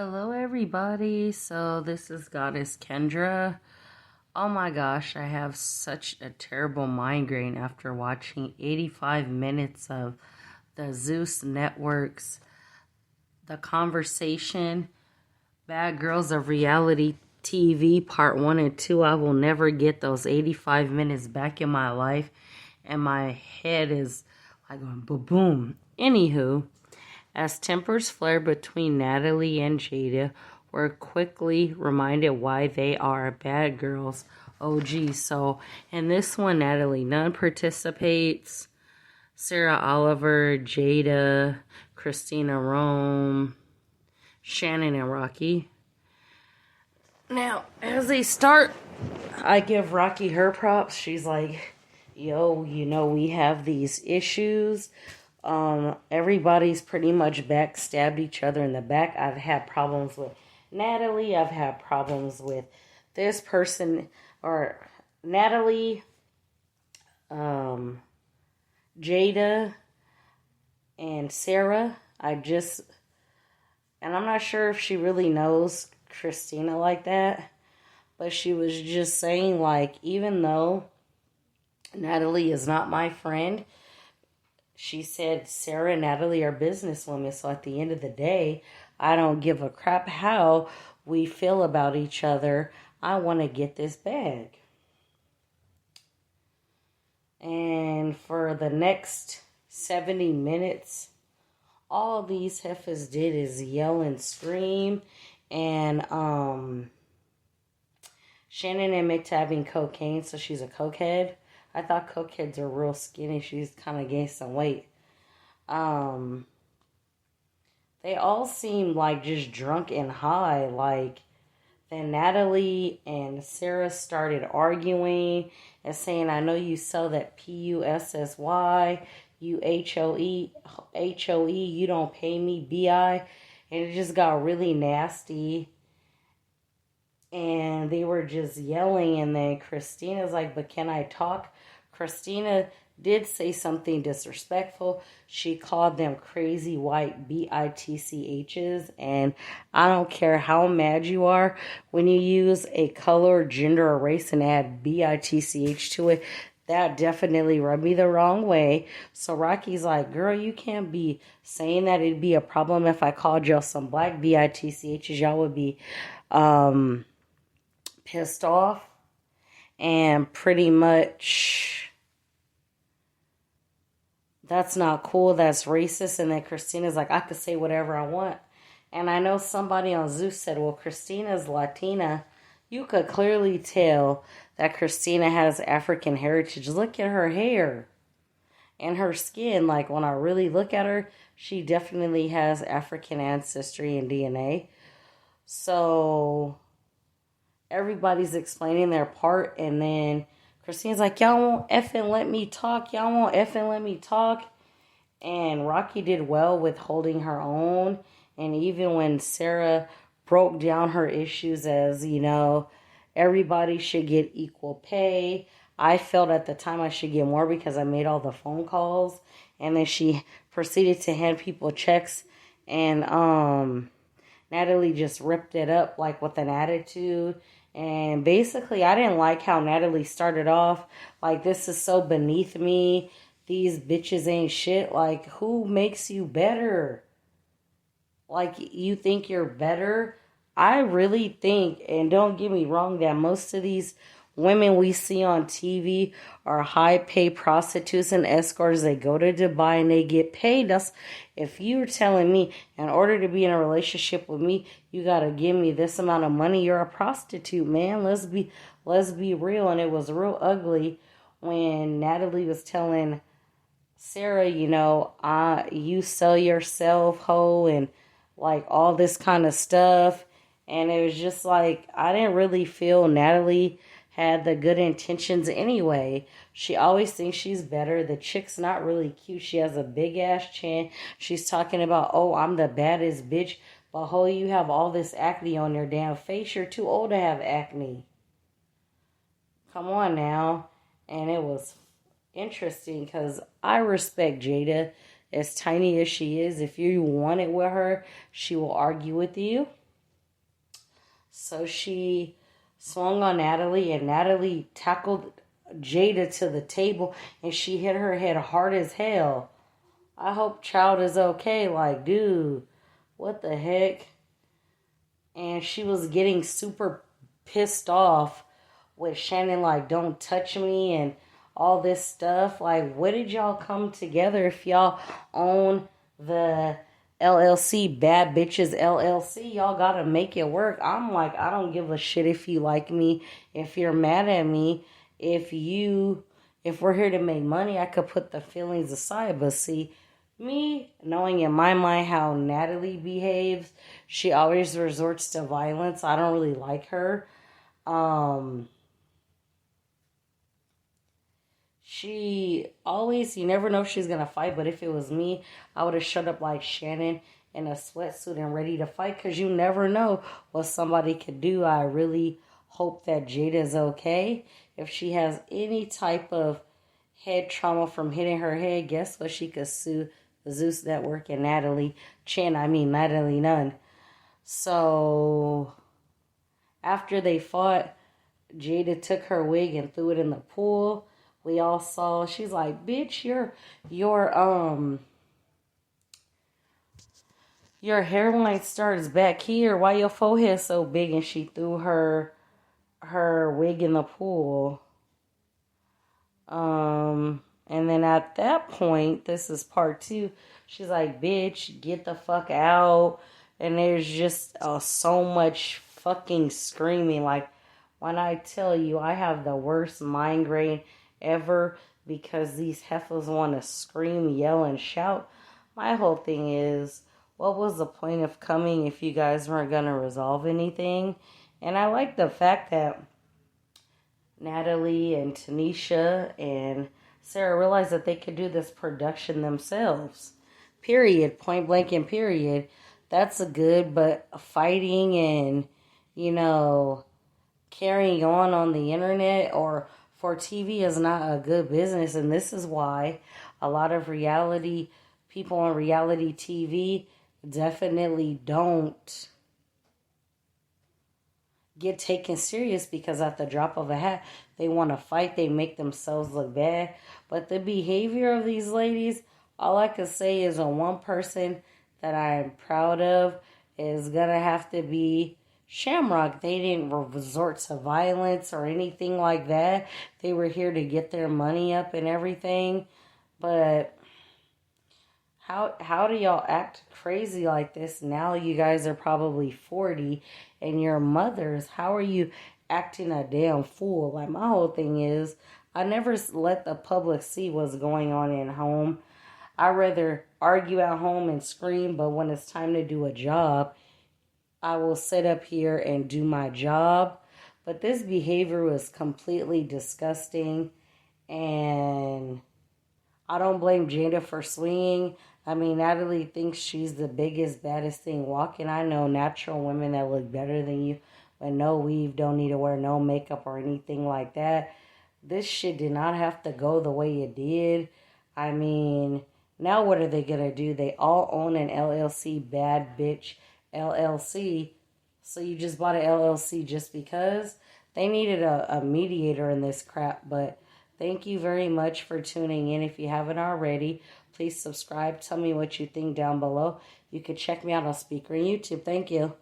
Hello, everybody. So, this is Goddess Kendra. Oh my gosh, I have such a terrible migraine after watching 85 minutes of the Zeus Network's The Conversation, Bad Girls of Reality TV, Part 1 and 2. I will never get those 85 minutes back in my life, and my head is like going boom, boom. Anywho, as tempers flare between Natalie and Jada, we're quickly reminded why they are bad girls. Oh, geez. So, in this one, Natalie Nunn participates. Sarah Oliver, Jada, Christina Rome, Shannon, and Rocky. Now, as they start, I give Rocky her props. She's like, yo, we have these issues. Everybody's pretty much backstabbed each other in the back. I've had problems with Natalie. I've had problems with this person, or Natalie, Jada, and Sarah. And I'm not sure if she really knows Christina like that, but she was just saying, like, even though Natalie is not my friend, she said Sarah and Natalie are businesswomen, so at the end of the day, I don't give a crap how we feel about each other. I want to get this bag. And for the next 70 minutes, all these heifers did is yell and scream. And Shannon admits to having cocaine, so she's a cokehead. I thought cokeheads are real skinny. She's kind of gained some weight. They all seem like just drunk and high. Like, then Natalie and Sarah started arguing and saying, I know you sell that Pussy, you HOE, you don't pay me, BI. And it just got really nasty. And they were just yelling. And then Christina's like, but can I talk? Christina did say something disrespectful. She called them crazy white bitchs. And I don't care how mad you are, when you use a color, gender, or race and add bitch to it, that definitely rubbed me the wrong way. So Rocky's like, girl, you can't be saying that. It'd be a problem if I called y'all some black bitchs. Y'all would be pissed off. And pretty much, that's not cool. That's racist. And then Christina's like, I could say whatever I want. And I know somebody on Zeus said, well, Christina's Latina. You could clearly tell that Christina has African heritage. Look at her hair and her skin. Like, when I really look at her, she definitely has African ancestry and DNA. So everybody's explaining their part, and then Christina's like, y'all won't effing let me talk. Y'all won't effing let me talk. And Rocky did well with holding her own. And even when Sarah broke down her issues as, everybody should get equal pay, I felt at the time I should get more because I made all the phone calls. And then she proceeded to hand people checks. And Natalie just ripped it up like with an attitude. And basically, I didn't like how Natalie started off. Like, this is so beneath me. These bitches ain't shit. Like, who makes you better? Like, you think you're better? I really think, and don't get me wrong, that most of these women we see on TV are high-paid prostitutes and escorts. They go to Dubai and they get paid. If you're telling me, in order to be in a relationship with me, you gotta give me this amount of money, you're a prostitute, man. Let's be real. And it was real ugly when Natalie was telling Sarah, you sell yourself, hoe, and like all this kind of stuff. And it was just like, I didn't really feel Natalie had the good intentions anyway. She always thinks she's better. The chick's not really cute. She has a big ass chin. She's talking about, oh, I'm the baddest bitch. But ho, you have all this acne on your damn face. You're too old to have acne. Come on now. And it was interesting because I respect Jada, as tiny as she is. If you want it with her, she will argue with you. So she swung on Natalie, and Natalie tackled Jada to the table, and she hit her head hard as hell. I hope child is okay. Like, dude, what the heck? And she was getting super pissed off with Shannon, like, don't touch me and all this stuff. Like, what did y'all come together if y'all own the LLC, Bad Bitches LLC? Y'all gotta make it work. I'm like, I don't give a shit if you like me, if you're mad at me, if we're here to make money, I could put the feelings aside. But see, me knowing in my mind how Natalie behaves, she always resorts to violence. I don't really like her. She always, you never know if she's gonna fight, but if it was me, I would have shut up like Shannon in a sweatsuit and ready to fight, because you never know what somebody could do. I really hope that Jada's okay. If she has any type of head trauma from hitting her head, guess what? She could sue the Zeus Network and Natalie Nunn. So after they fought, Jada took her wig and threw it in the pool. We all saw. She's like, "Bitch, your hairline starts back here. Why your forehead so big?" And she threw her wig in the pool. And then at that point, this is part 2. She's like, "Bitch, get the fuck out." And there's just so much fucking screaming. Like, when I tell you, I have the worst migraine ever because these heifers want to scream, yell, and shout. My whole thing is, what was the point of coming if you guys weren't going to resolve anything? And I like the fact that Natalie and Tanisha and Sarah realized that they could do this production themselves. Period. Point blank and period. That's a good, but fighting and, carrying on the internet or for TV is not a good business. And this is why a lot of people on reality TV definitely don't get taken serious, because at the drop of a hat, they want to fight, they make themselves look bad. But the behavior of these ladies, all I can say is one person that I am proud of is going to have to be Shamrock. They didn't resort to violence or anything like that. They were here to get their money up and everything. But how do y'all act crazy like this? Now you guys are probably 40 and your mothers. How are you acting a damn fool? Like, my whole thing is, I never let the public see what's going on in home. I rather argue at home and scream, but when it's time to do a job, I will sit up here and do my job. But this behavior was completely disgusting, and I don't blame Jada for swinging. I mean, Natalie thinks she's the biggest, baddest thing walking. I know natural women that look better than you with no weave, don't need to wear no makeup or anything like that. This shit did not have to go the way it did. I mean, now what are they going to do? They all own an LLC, Bad Bitch LLC. So you just bought an LLC just because? They needed a mediator in this crap. But thank you very much for tuning in. If you haven't already, please subscribe. Tell me what you think down below. You can check me out on Spreaker and YouTube. Thank you.